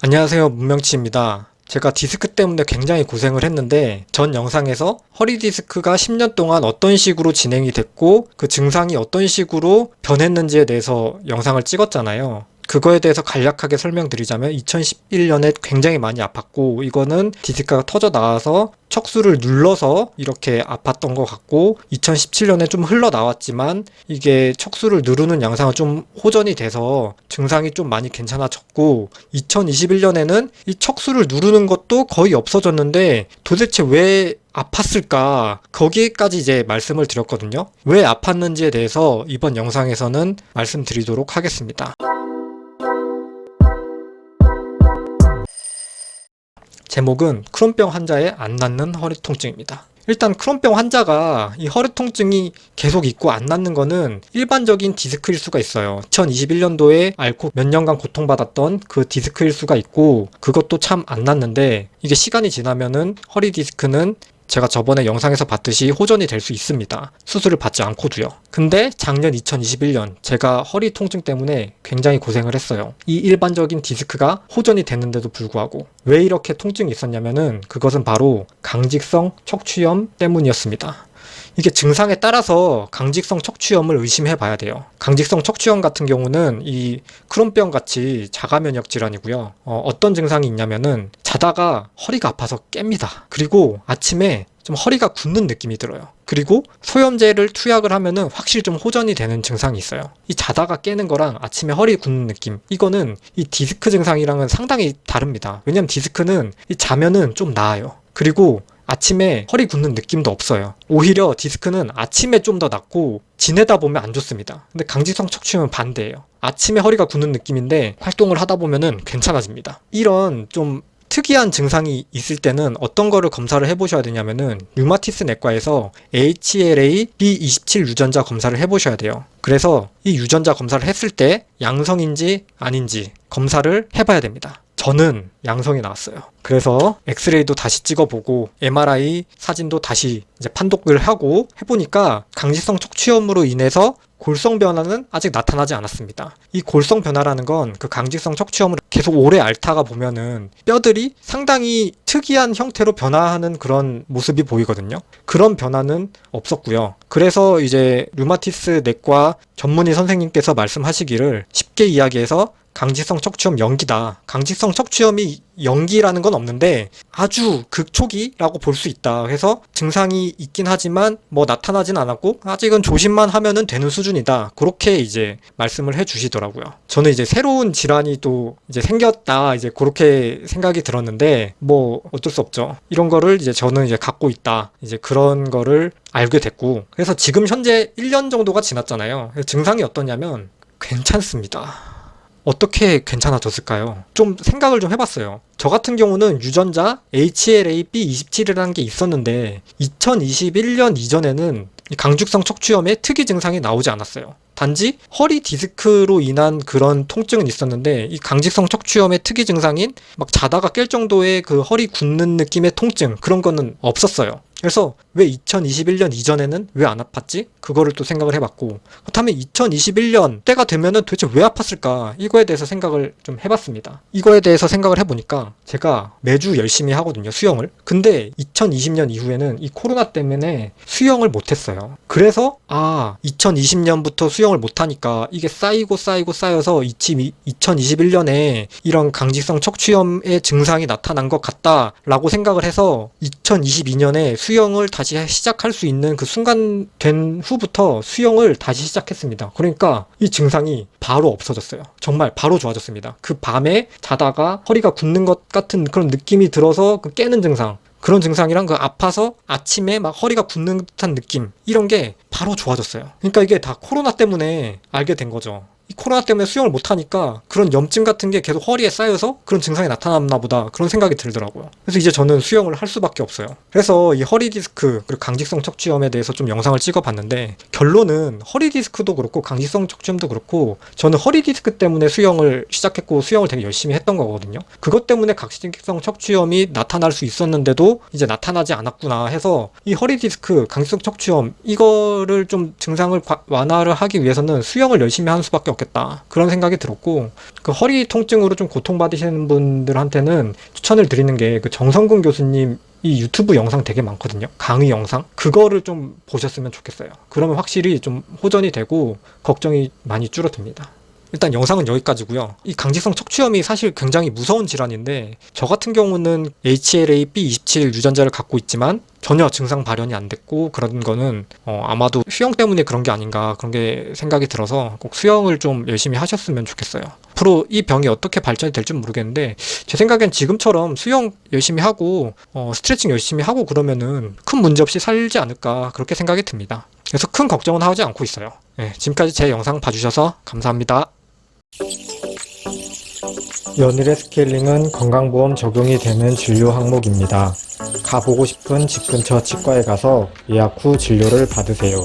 안녕하세요, 문명치입니다. 제가 디스크 때문에 굉장히 고생을 했는데 전 영상에서 허리 디스크가 10년 동안 어떤 식으로 진행이 됐고 그 증상이 어떤 식으로 변했는지에 대해서 영상을 찍었잖아요. 그거에 대해서 간략하게 설명드리자면 2011년에 굉장히 많이 아팠고 이거는 디스크가 터져 나와서 척수를 눌러서 이렇게 아팠던 것 같고 2017년에 좀 흘러나왔지만 이게 척수를 누르는 양상은 좀 호전이 돼서 증상이 좀 많이 괜찮아졌고 2021년에는 이 척수를 누르는 것도 거의 없어졌는데 도대체 왜 아팠을까? 거기까지 이제 말씀을 드렸거든요. 왜 아팠는지에 대해서 이번 영상에서는 말씀드리도록 하겠습니다. 제목은 크론병 환자의 안 낫는 허리 통증입니다. 일단 크론병 환자가 이 허리 통증이 계속 있고 안 낫는 거는 일반적인 디스크일 수가 있어요. 2021년도에 앓고 몇 년간 고통받았던 그 디스크일 수가 있고 그것도 참 안 낫는데 이게 시간이 지나면은 허리 디스크는 제가 저번에 영상에서 봤듯이 호전이 될 수 있습니다. 수술을 받지 않고도요. 근데 작년 2021년 제가 허리 통증 때문에 굉장히 고생을 했어요. 이 일반적인 디스크가 호전이 됐는데도 불구하고 왜 이렇게 통증이 있었냐면은 그것은 바로 강직성 척추염 때문이었습니다. 이게 증상에 따라서 강직성 척추염을 의심해 봐야 돼요. 강직성 척추염 같은 경우는 이 크론병 같이 자가 면역 질환이고요. 어떤 증상이 있냐면은 자다가 허리가 아파서 깹니다. 그리고 아침에 좀 허리가 굳는 느낌이 들어요. 그리고 소염제를 투약을 하면은 확실히 좀 호전이 되는 증상이 있어요. 이 자다가 깨는 거랑 아침에 허리 굳는 느낌, 이거는 이 디스크 증상이랑은 상당히 다릅니다. 왜냐면 디스크는 이 자면은 좀 나아요. 그리고 아침에 허리 굳는 느낌도 없어요. 오히려 디스크는 아침에 좀 더 낫고 지내다 보면 안 좋습니다. 근데 강직성 척추염은 반대예요. 아침에 허리가 굳는 느낌인데 활동을 하다 보면은 괜찮아집니다. 이런 좀 특이한 증상이 있을 때는 어떤 거를 검사를 해보셔야 되냐면은 류마티스 내과에서 HLA-B27 유전자 검사를 해보셔야 돼요. 그래서 이 유전자 검사를 했을 때 양성인지 아닌지 검사를 해봐야 됩니다. 저는 양성이 나왔어요. 그래서 엑스레이도 다시 찍어보고 MRI 사진도 다시 이제 판독을 하고 해보니까 강직성 척추염으로 인해서 골성 변화는 아직 나타나지 않았습니다. 이 골성 변화라는 건 그 강직성 척추염을 계속 오래 앓다가 보면은 뼈들이 상당히 특이한 형태로 변화하는 그런 모습이 보이거든요. 그런 변화는 없었고요. 그래서 이제 류마티스 내과 전문의 선생님께서 말씀하시기를 쉽게 이야기해서 강직성 척추염 연기다. 강직성 척추염이 연기라는 건 없는데 아주 극초기라고 볼 수 있다. 그래서 증상이 있긴 하지만 뭐 나타나진 않았고 아직은 조심만 하면은 되는 수준이다. 그렇게 이제 말씀을 해 주시더라고요. 저는 이제 새로운 질환이 또 이제 생겼다. 이제 그렇게 생각이 들었는데 뭐 어쩔 수 없죠. 이런 거를 이제 저는 이제 갖고 있다. 이제 그런 거를 알게 됐고 그래서 지금 현재 1년 정도가 지났잖아요. 증상이 어떠냐면 괜찮습니다. 어떻게 괜찮아졌을까요? 좀 생각을 좀 해봤어요. 저 같은 경우는 유전자 HLA-B27이라는 게 있었는데 2021년 이전에는 강직성 척추염의 특이 증상이 나오지 않았어요. 단지 허리 디스크로 인한 그런 통증은 있었는데 이 강직성 척추염의 특이 증상인 막 자다가 깰 정도의 그 허리 굳는 느낌의 통증 그런 거는 없었어요. 그래서 왜 2021년 이전에는 왜 안 아팠지? 그거를 또 생각을 해봤고 그렇다면 2021년 때가 되면은 도대체 왜 아팠을까? 이거에 대해서 생각을 좀 해봤습니다. 이거에 대해서 생각을 해보니까 제가 매주 열심히 하거든요, 수영을. 근데 2020년 이후에는 이 코로나 때문에 수영을 못했어요. 그래서 2020년부터 수영을 못하니까 이게 쌓여서 2021년에 이런 강직성 척추염의 증상이 나타난 것 같다라고 생각을 해서 2022년에 수영을 다시 시작할 수 있는 그 순간 된 후부터 수영을 다시 시작했습니다. 그러니까 이 증상이 바로 없어졌어요. 정말 바로 좋아졌습니다. 그 밤에 자다가 허리가 굳는 것 같은 그런 느낌이 들어서 그 깨는 증상, 그런 증상이랑 그 아파서 아침에 막 허리가 굳는 듯한 느낌, 이런 게 바로 좋아졌어요. 그러니까 이게 다 코로나 때문에 알게 된 거죠. 이 코로나 때문에 수영을 못하니까 그런 염증 같은 게 계속 허리에 쌓여서 그런 증상이 나타났나 보다, 그런 생각이 들더라고요. 그래서 이제 저는 수영을 할 수밖에 없어요. 그래서 이 허리 디스크 그리고 강직성 척추염에 대해서 좀 영상을 찍어봤는데 결론은 허리 디스크도 그렇고 강직성 척추염도 그렇고 저는 허리 디스크 때문에 수영을 시작했고 수영을 되게 열심히 했던 거거든요. 그것 때문에 강직성 척추염이 나타날 수 있었는데도 이제 나타나지 않았구나 해서 이 허리 디스크, 강직성 척추염 이거를 좀 증상을 완화를 하기 위해서는 수영을 열심히 하는 수밖에 없겠다 그런 생각이 들었고, 그 허리 통증으로 좀 고통받으시는 분들한테는 추천을 드리는 게 그 정성근 교수님 이 유튜브 영상 되게 많거든요. 강의 영상 그거를 좀 보셨으면 좋겠어요. 그러면 확실히 좀 호전이 되고 걱정이 많이 줄어듭니다. 일단 영상은 여기까지고요. 이 강직성 척추염이 사실 굉장히 무서운 질환인데, 저 같은 경우는 HLA-B27 유전자를 갖고 있지만 전혀 증상 발현이 안 됐고, 그런 거는 아마도 수영 때문에 그런 게 아닌가 그런 게 생각이 들어서 꼭 수영을 좀 열심히 하셨으면 좋겠어요. 앞으로 이 병이 어떻게 발전이 될지 모르겠는데, 제 생각엔 지금처럼 수영 열심히 하고 스트레칭 열심히 하고 그러면은 큰 문제 없이 살지 않을까 그렇게 생각이 듭니다. 그래서 큰 걱정은 하지 않고 있어요. 네, 지금까지 제 영상 봐주셔서 감사합니다. 연일의 스케일링은 건강보험 적용이 되는 진료 항목입니다. 가보고 싶은 집 근처 치과에 가서 예약 후 진료를 받으세요.